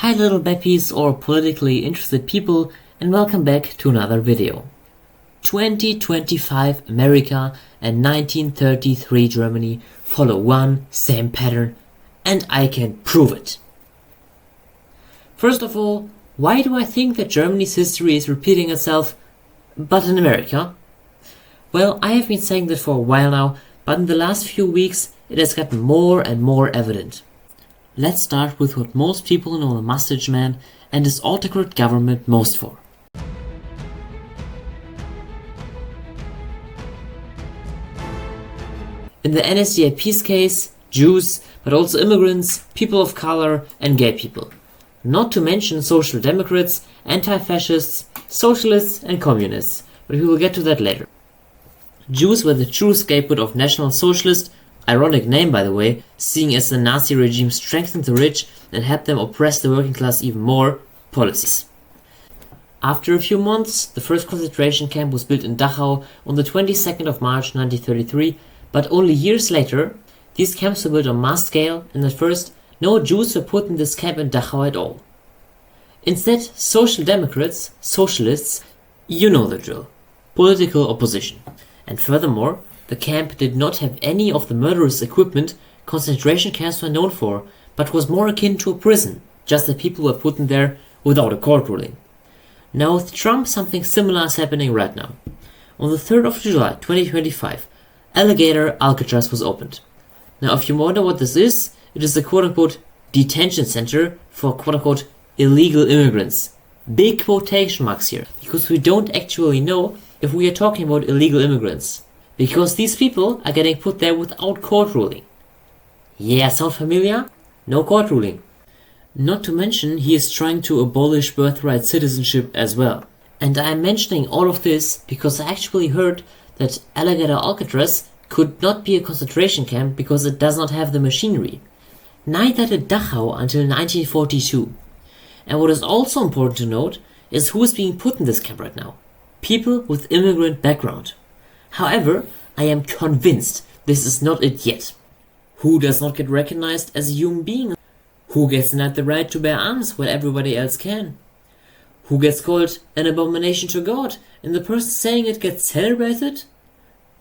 Hi little Beppies or politically interested people, and welcome back to another video. 2025 America and 1933 Germany follow one same pattern, and I can prove it. First of all, why do I think that Germany's history is repeating itself, but in America? Well, I have been saying that for a while now, but in the last few weeks it has gotten more and more evident. Let's start with what most people know the mustache man and his autocrat government most for. In the NSDAP peace case, Jews, but also immigrants, people of color and gay people. Not to mention social democrats, anti-fascists, socialists and communists, but we will get to that later. Jews were the true scapegoat of National Socialist, ironic name by the way, seeing as the Nazi regime strengthened the rich and helped them oppress the working class even more, policies. After a few months, the first concentration camp was built in Dachau on the 22nd of March 1933, but only years later, these camps were built on mass scale, and at first, no Jews were put in this camp in Dachau at all. Instead, social democrats, socialists, you know the drill, political opposition. And furthermore, the camp did not have any of the murderous equipment concentration camps were known for, but was more akin to a prison, just that people were put in there without a court ruling. Now with Trump, something similar is happening right now. On the 3rd of July 2025, Alligator Alcatraz was opened. Now if you wonder what this is, it is the quote-unquote detention center for quote-unquote illegal immigrants. Big quotation marks here, because we don't actually know if we are talking about illegal immigrants. Because these people are getting put there without court ruling. Yeah, sound familiar? No court ruling. Not to mention he is trying to abolish birthright citizenship as well. And I am mentioning all of this because I actually heard that Alligator Alcatraz could not be a concentration camp because it does not have the machinery. Neither did Dachau until 1942. And what is also important to note is who is being put in this camp right now. People with immigrant background. However, I am convinced this is not it yet. Who does not get recognized as a human being? Who gets denied the right to bear arms when everybody else can? Who gets called an abomination to God and the person saying it gets celebrated?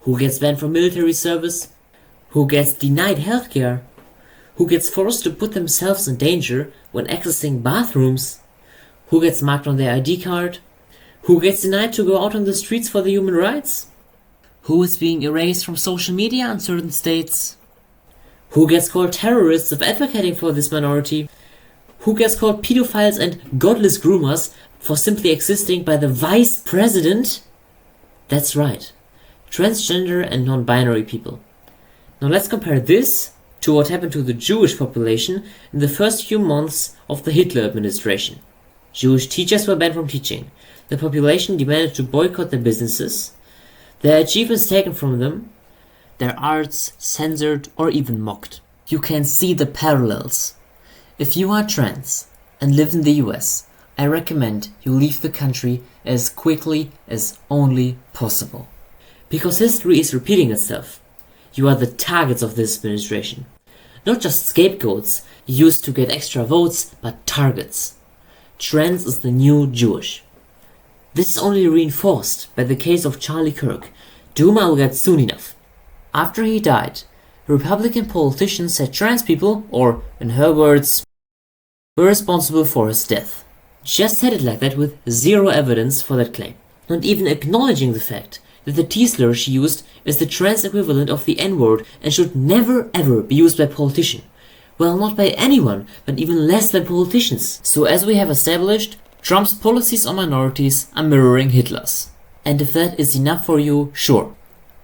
Who gets banned from military service? Who gets denied healthcare? Who gets forced to put themselves in danger when accessing bathrooms? Who gets marked on their ID card? Who gets denied to go out on the streets for the human rights? Who is being erased from social media in certain states? Who gets called terrorists of advocating for this minority? Who gets called pedophiles and godless groomers for simply existing by the vice president? That's right, transgender and non-binary people. Now let's compare this to what happened to the Jewish population in the first few months of the Hitler administration. Jewish teachers were banned from teaching. The population demanded to boycott their businesses, their achievements taken from them, their arts censored or even mocked. You can see the parallels. If you are trans and live in the US, I recommend you leave the country as quickly as only possible. Because history is repeating itself. You are the targets of this administration. Not just scapegoats used to get extra votes, but targets. Trans is the new Jewish. This is only reinforced by the case of Charlie Kirk, to whom I will get soon enough. After he died, Republican politicians said trans people, or in her words, were responsible for his death. Just said it like that with zero evidence for that claim. Not even acknowledging the fact that the T-slur she used is the trans equivalent of the N-word and should never ever be used by politicians. Well, not by anyone, but even less by politicians. So as we have established, Trump's policies on minorities are mirroring Hitler's. And if that is enough for you, sure.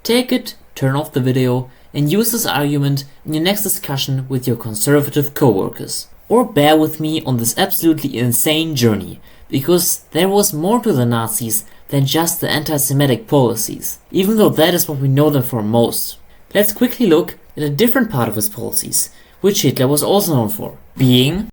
Take it, turn off the video, and use this argument in your next discussion with your conservative co-workers. Or bear with me on this absolutely insane journey, because there was more to the Nazis than just the anti-Semitic policies, even though that is what we know them for most. Let's quickly look at a different part of his policies, which Hitler was also known for, being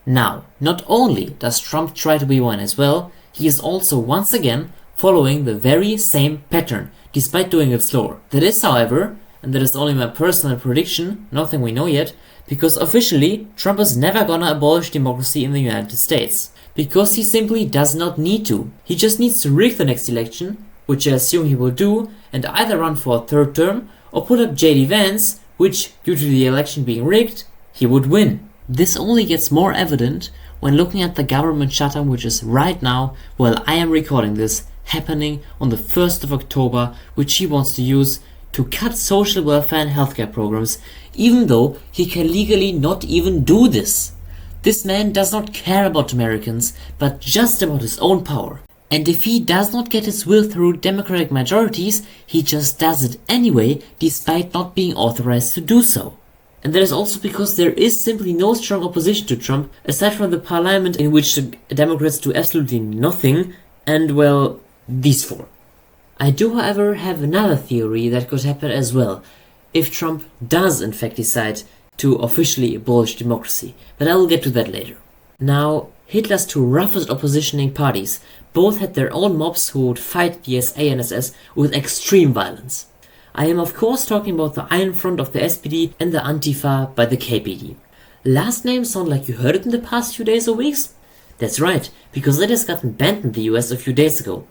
Now, not only does Trump try to be one as well, he is also once again following the very same pattern, despite doing it slower. That is, however, and that is only my personal prediction, nothing we know yet, because officially Trump is never gonna abolish democracy in the United States. Because he simply does not need to. He just needs to rig the next election, which I assume he will do, and either run for a third term or put up J.D. Vance, which, due to the election being rigged, he would win. This only gets more evident when looking at the government shutdown, which is right now, while I am recording this, happening on the 1st of October, which he wants to use to cut social welfare and healthcare programs, even though he can legally not even do this. This man does not care about Americans, but just about his own power. And if he does not get his will through democratic majorities, he just does it anyway, despite not being authorized to do so. And that is also because there is simply no strong opposition to Trump, aside from the parliament in which the Democrats do absolutely nothing, and well, these four. I do, however, have another theory that could happen as well, if Trump does in fact decide to officially abolish democracy, but I will get to that later. Now, Hitler's two roughest oppositioning parties both had their own mobs who would fight the SA and SS with extreme violence. I am of course talking about the Iron Front of the SPD and the Antifa by the KPD. Last names sound like you heard it in the past few days or weeks? That's right, because it has gotten banned in the US a few days ago.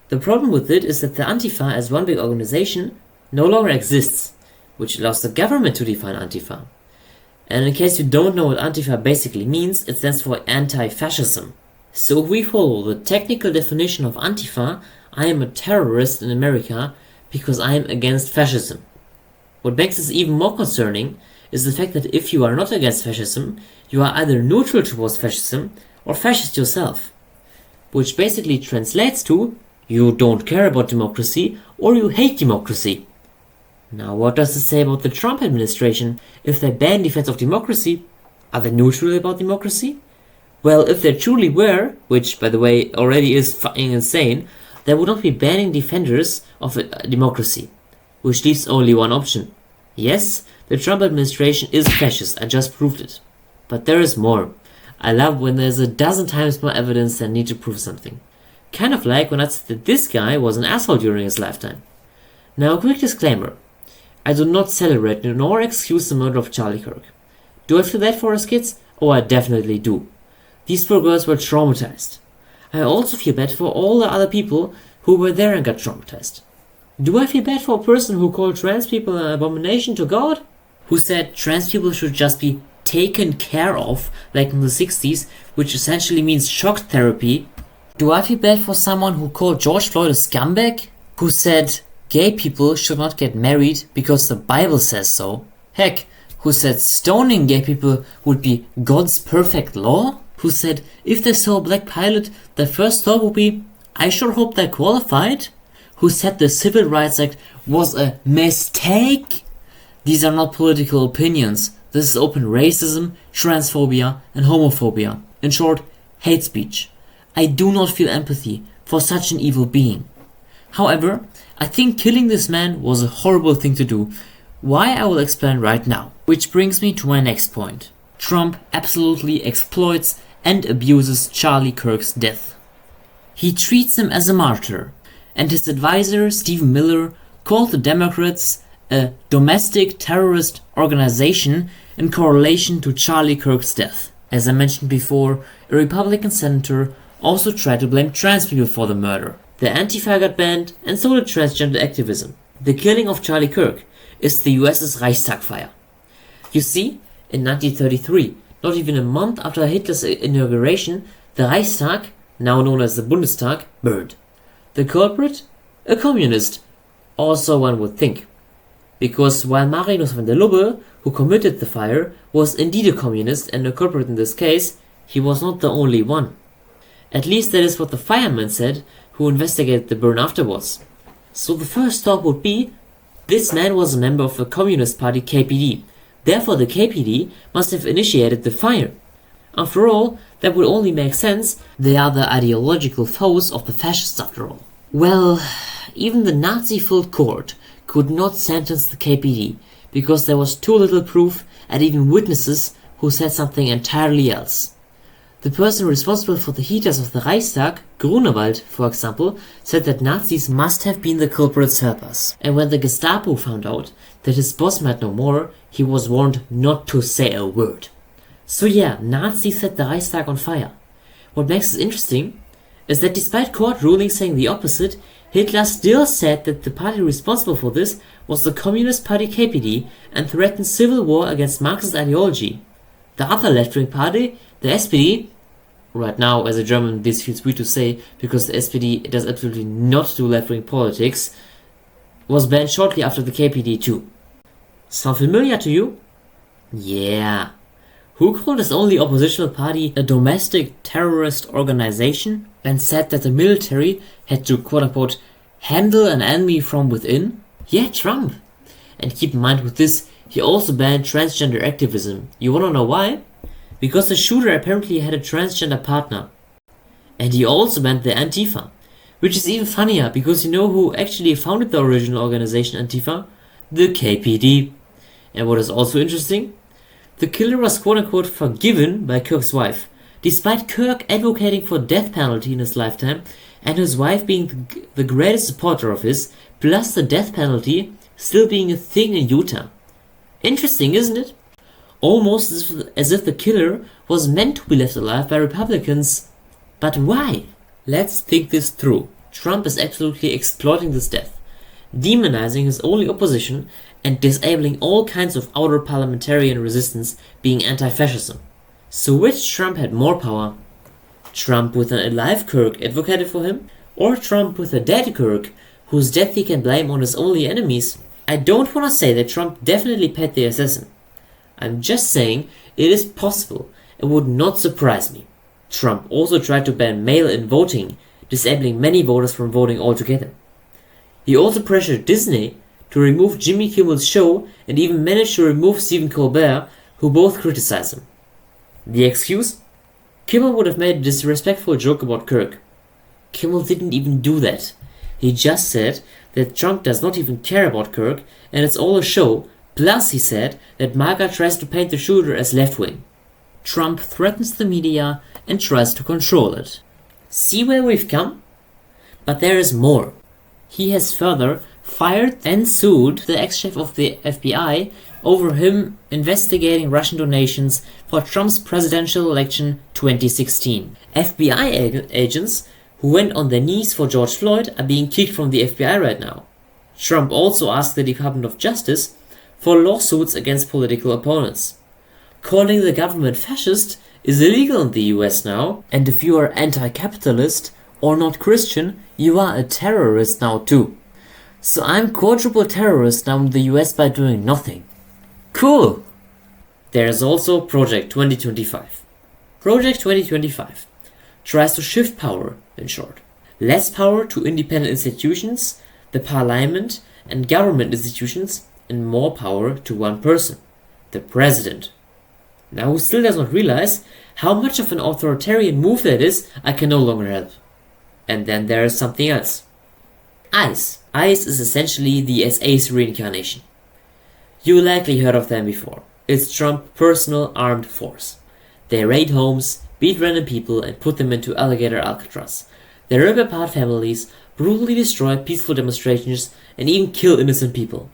The problem with it is that the Antifa as one big organization no longer exists, which allows the government to define Antifa. And in case you don't know what Antifa basically means, it stands for anti-fascism. So if we follow the technical definition of Antifa, I am a terrorist in America because I am against fascism. What makes this even more concerning is the fact that if you are not against fascism, you are either neutral towards fascism or fascist yourself. Which basically translates to, you don't care about democracy or you hate democracy. Now what does this say about the Trump administration? If they ban defense of democracy, are they neutral about democracy? Well, if they truly were, which by the way already is fucking insane, they would not be banning defenders of democracy. Which leaves only one option. Yes, the Trump administration is fascist, I just proved it. But there is more. I love when there's a dozen times more evidence than need to prove something. Kind of like when I said that this guy was an asshole during his lifetime. Now a quick disclaimer. I do not celebrate nor excuse the murder of Charlie Kirk. Do I feel bad for his kids? Oh, I definitely do. These poor girls were traumatized. I also feel bad for all the other people who were there and got traumatized. Do I feel bad for a person who called trans people an abomination to God? Who said trans people should just be taken care of, like in the 60s, which essentially means shock therapy? Do I feel bad for someone who called George Floyd a scumbag? Who said gay people should not get married because the Bible says so? Heck, who said stoning gay people would be God's perfect law? Who said if they saw a black pilot, their first thought would be, I sure hope they're qualified? Who said the Civil Rights Act was a mistake? These are not political opinions. This is open racism, transphobia, and homophobia. In short, hate speech. I do not feel empathy for such an evil being. However, I think killing this man was a horrible thing to do. Why, I will explain right now. Which brings me to my next point. Trump absolutely exploits and abuses Charlie Kirk's death. He treats him as a martyr, and his advisor Stephen Miller called the Democrats a domestic terrorist organization in correlation to Charlie Kirk's death. As I mentioned before, a Republican senator also tried to blame trans people for the murder. The Antifa got banned, and so did transgender activism. The killing of Charlie Kirk is the US's Reichstag fire. You see, in 1933, not even a month after Hitler's inauguration, the Reichstag, now known as the Bundestag, burned. The culprit? A communist, also one would think. Because while Marinus van der Lubbe, who committed the fire, was indeed a communist and a culprit in this case, he was not the only one. At least that is what the firemen said, who investigated the burn afterwards. So the first thought would be, this man was a member of the Communist Party KPD, therefore the KPD must have initiated the fire. After all, that would only make sense, they are the ideological foes of the fascists after all. Well, even the Nazi-filled court could not sentence the KPD, because there was too little proof and even witnesses who said something entirely else. The person responsible for the heaters of the Reichstag, Grunewald, for example, said that Nazis must have been the culprit's helpers. And when the Gestapo found out that his boss might know more, he was warned not to say a word. So yeah, Nazis set the Reichstag on fire. What makes this interesting is that despite court rulings saying the opposite, Hitler still said that the party responsible for this was the Communist Party KPD and threatened civil war against Marxist ideology. The other left-wing party, the SPD, right now as a German this feels weird to say because the SPD does absolutely not do left-wing politics, was banned shortly after the KPD too. Sound familiar to you? Yeah. Who called his only oppositional party a domestic terrorist organization and said that the military had to quote-unquote handle an enemy from within? Yeah, Trump. And keep in mind with this, he also banned transgender activism. You wanna know why? Because the shooter apparently had a transgender partner. And he also banned the Antifa. Which is even funnier, because you know who actually founded the original organization Antifa? The KPD. And what is also interesting? The killer was quote-unquote forgiven by Kirk's wife, despite Kirk advocating for death penalty in his lifetime and his wife being the greatest supporter of his, plus the death penalty still being a thing in Utah. Interesting, isn't it? Almost as if the killer was meant to be left alive by Republicans. But why? Let's think this through. Trump is absolutely exploiting this death, demonizing his only opposition and disabling all kinds of outer parliamentarian resistance, being anti-fascism. So which Trump had more power? Trump with an alive Kirk advocated for him? Or Trump with a dead Kirk, whose death he can blame on his only enemies? I don't want to say that Trump definitely paid the assassin. I'm just saying it is possible and would not surprise me. Trump also tried to ban mail-in voting, disabling many voters from voting altogether. He also pressured Disney to remove Jimmy Kimmel's show and even managed to remove Stephen Colbert, who both criticized him. The excuse? Kimmel would have made a disrespectful joke about Kirk. Kimmel didn't even do that. He just said that Trump does not even care about Kirk and it's all a show, plus he said that MAGA tries to paint the shooter as left-wing. Trump threatens the media and tries to control it. See where we've come? But there is more. He has further fired and sued the ex-chief of the FBI over him investigating Russian donations for Trump's presidential election 2016. FBI agents who went on their knees for George Floyd are being kicked from the FBI right now. Trump also asked the Department of Justice for lawsuits against political opponents. Calling the government fascist is illegal in the US now, and if you are anti-capitalist or not Christian, you are a terrorist now too. So I'm quadruple terrorist now in the US by doing nothing. Cool! There's also Project 2025. Project 2025 tries to shift power, in short. Less power to independent institutions, the parliament and government institutions, and more power to one person, the president. Now who still does not realize how much of an authoritarian move that is, I can no longer help. And then there is something else. ICE. ICE is essentially the SA's reincarnation. You likely heard of them before. It's Trump's personal armed force. They raid homes, beat random people and put them into alligator Alcatraz. They rip apart families, brutally destroy peaceful demonstrations and even kill innocent people.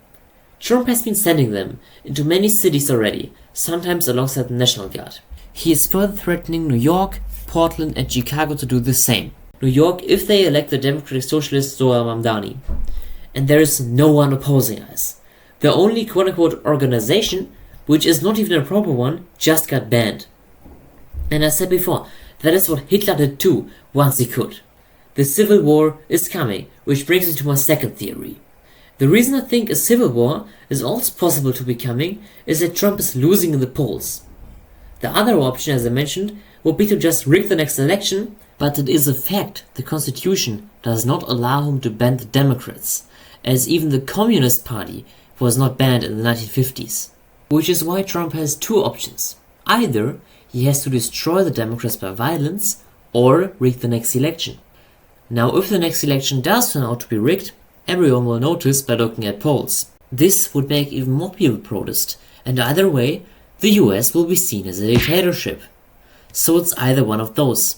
Trump has been sending them into many cities already, sometimes alongside the National Guard. He is further threatening New York, Portland and Chicago to do the same. New York if they elect the Democratic Socialist Zohar Mamdani. And there is no one opposing ICE. The only quote-unquote organization, which is not even a proper one, just got banned. And I said before, that is what Hitler did too, once he could. The civil war is coming, which brings me to my second theory. The reason I think a civil war is also possible to be coming is that Trump is losing in the polls. The other option, as I mentioned, would be to just rig the next election, but it is a fact the Constitution does not allow him to ban the Democrats, as even the Communist Party was not banned in the 1950s. Which is why Trump has two options. Either he has to destroy the Democrats by violence, or rig the next election. Now if the next election does turn out to be rigged, everyone will notice by looking at polls. This would make even more people protest, and either way, the US will be seen as a dictatorship. So it's either one of those.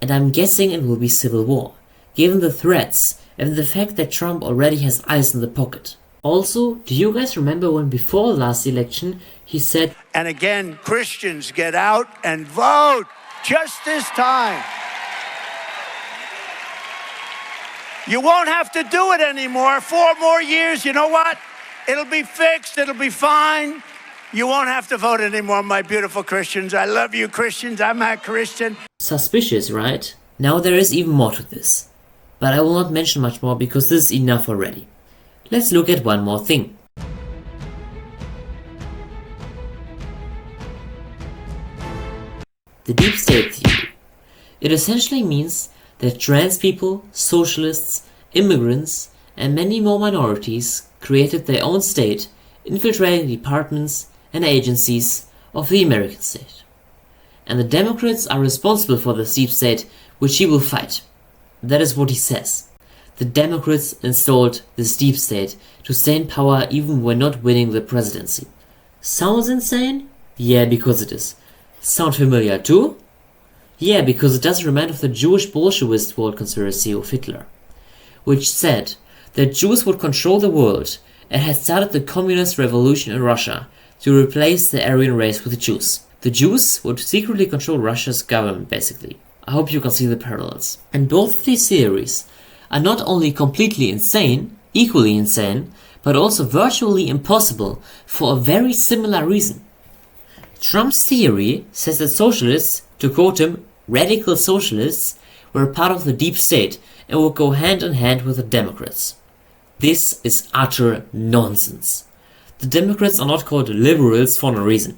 And I'm guessing it will be civil war, given the threats and the fact that Trump already has eyes in the pocket. Also, do you guys remember when before the last election he said, "And again, Christians, get out and vote just this time. You won't have to do it anymore. 4 more years, you know what? It'll be fixed, it'll be fine. You won't have to vote anymore, my beautiful Christians. I love you, Christians. I'm a Christian." Suspicious, right? Now there is even more to this. But I will not mention much more because this is enough already. Let's look at one more thing. The deep state theory. It essentially means that trans people, socialists, immigrants, and many more minorities created their own state, infiltrating departments and agencies of the American state. And the Democrats are responsible for this deep state, which he will fight. That is what he says. The Democrats installed this deep state to stay in power even when not winning the presidency. Sounds insane? Yeah, because it is. Sound familiar too? Yeah, because it does remind of the Jewish Bolshevist world conspiracy of Hitler, which said that Jews would control the world and had started the communist revolution in Russia to replace the Aryan race with the Jews. The Jews would secretly control Russia's government, basically. I hope you can see the parallels. And both of these theories are not only completely insane, equally insane, but also virtually impossible for a very similar reason. Trump's theory says that socialists, to quote him, radical socialists, were part of the deep state and would go hand in hand with the Democrats. This is utter nonsense. The Democrats are not called liberals for no reason.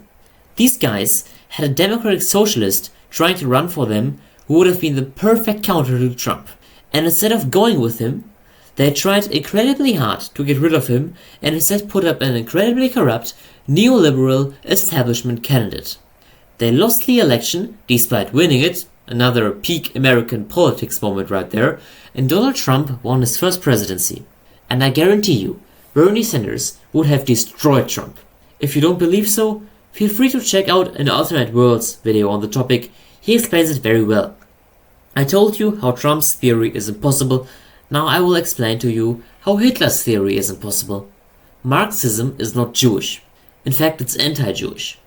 These guys had a democratic socialist trying to run for them who would have been the perfect counter to Trump. And instead of going with him, they tried incredibly hard to get rid of him and instead put up an incredibly corrupt, neoliberal establishment candidate. They lost the election despite winning it, another peak American politics moment right there, and Donald Trump won his first presidency. And I guarantee you, Bernie Sanders would have destroyed Trump. If you don't believe so, feel free to check out an Alternate Worlds video on the topic. He explains it very well. I told you how Trump's theory is impossible. Now I will explain to you how Hitler's theory is impossible. Marxism is not Jewish. In fact, it's anti-Jewish.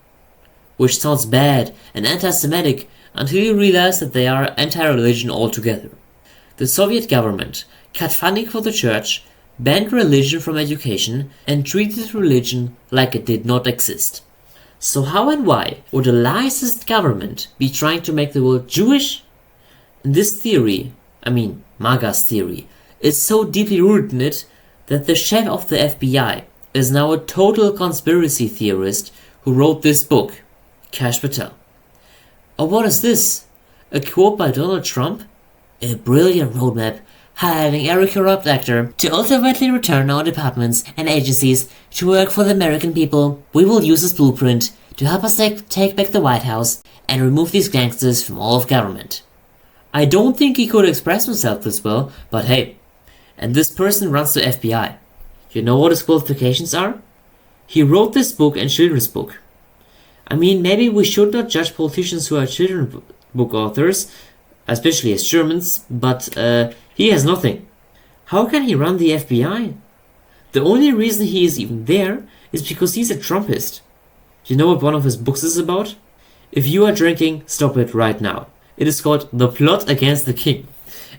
Which sounds bad and anti-Semitic until you realize that they are anti-religion altogether. The Soviet government cut funding for the church, banned religion from education, and treated religion like it did not exist. So how and why would a laicist government be trying to make the world Jewish? This theory, MAGA's theory, is so deeply rooted in it that the chef of the FBI is now a total conspiracy theorist who wrote this book, Kash Patel. Or what is this? A quote by Donald Trump? A brilliant roadmap highlighting every corrupt actor to ultimately return our departments and agencies to work for the American people. We will use this blueprint to help us take back the White House and remove these gangsters from all of government. I don't think he could express himself this well, but hey. And this person runs the FBI. You know what his qualifications are? He wrote this book and children's book. Maybe we should not judge politicians who are children's book authors, especially as Germans, but he has nothing. How can he run the FBI? The only reason he is even there is because he's a Trumpist. You know what one of his books is about? If you are drinking, stop it right now. It is called The Plot Against the King.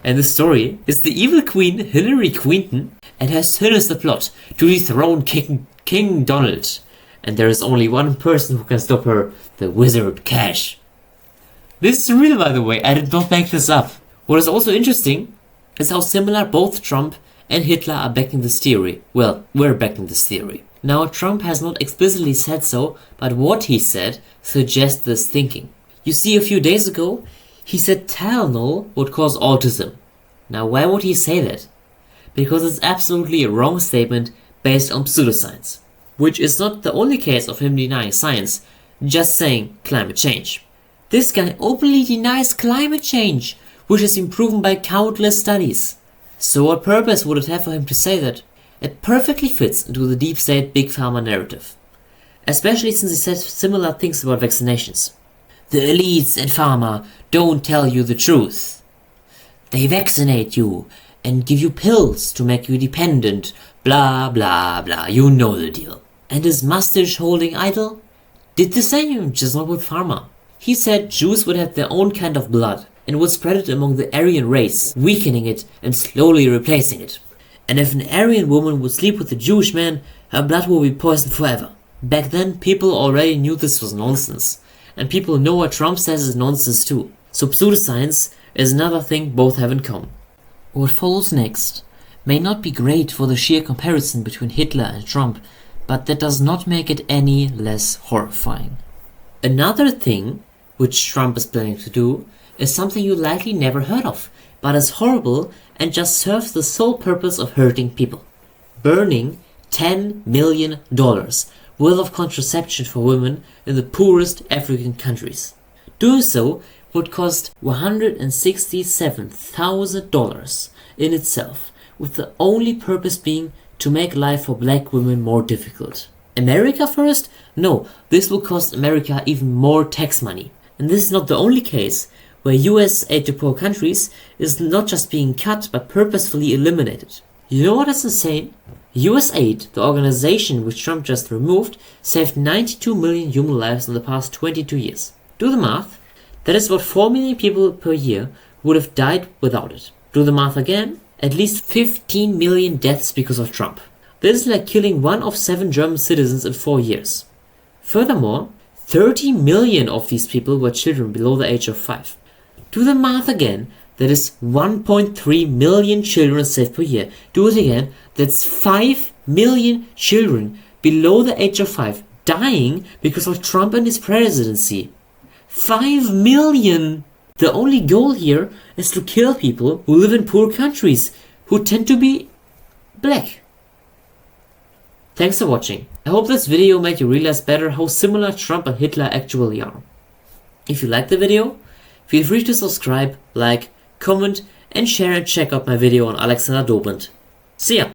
And the story is the evil queen Hillary Clinton and her sinister plot to dethrone King Donald. And there is only one person who can stop her, the wizard Kash. This is real, by the way, I did not make this up. What is also interesting is how similar both Trump and Hitler are backing this theory. Well, we're backing this theory. Now, Trump has not explicitly said so, but what he said suggests this thinking. You see, a few days ago, he said Tylenol would cause autism. Now, why would he say that? Because it's absolutely a wrong statement based on pseudoscience. Which is not the only case of him denying science, just saying climate change. This guy openly denies climate change, which has been proven by countless studies. So what purpose would it have for him to say that? It perfectly fits into the deep state big pharma narrative. Especially since he said similar things about vaccinations. The elites and pharma don't tell you the truth. They vaccinate you and give you pills to make you dependent, blah blah blah, you know the deal. And his mustache holding idol did the same, just not with pharma. He said Jews would have their own kind of blood and would spread it among the Aryan race, weakening it and slowly replacing it. And if an Aryan woman would sleep with a Jewish man, her blood would be poisoned forever. Back then, people already knew this was nonsense. And people know what Trump says is nonsense too. So pseudoscience is another thing both have in common. What follows next may not be great for the sheer comparison between Hitler and Trump, but that does not make it any less horrifying. Another thing which Trump is planning to do is something you likely never heard of, but is horrible and just serves the sole purpose of hurting people. Burning $10 million worth of contraception for women in the poorest African countries. Doing so would cost $167,000 in itself, with the only purpose being to make life for black women more difficult. America first? No, this will cost America even more tax money. And this is not the only case where US aid to poor countries is not just being cut but purposefully eliminated. You know what is insane? USAID, the organization which Trump just removed, saved 92 million human lives in the past 22 years. Do the math. That is about 4 million people per year who would have died without it. Do the math again. At least 15 million deaths because of Trump. This is like killing 1 of 7 German citizens in 4 years. Furthermore, 30 million of these people were children below the age of 5. Do the math again. That is 1.3 million children saved per year. Do it again. That's 5 million children below the age of 5 dying because of Trump and his presidency. 5 million! The only goal here is to kill people who live in poor countries, who tend to be black. Thanks for watching. I hope this video made you realize better how similar Trump and Hitler actually are. If you liked the video, feel free to subscribe, like, comment and share, and check out my video on Alexander Dobrindt. See ya!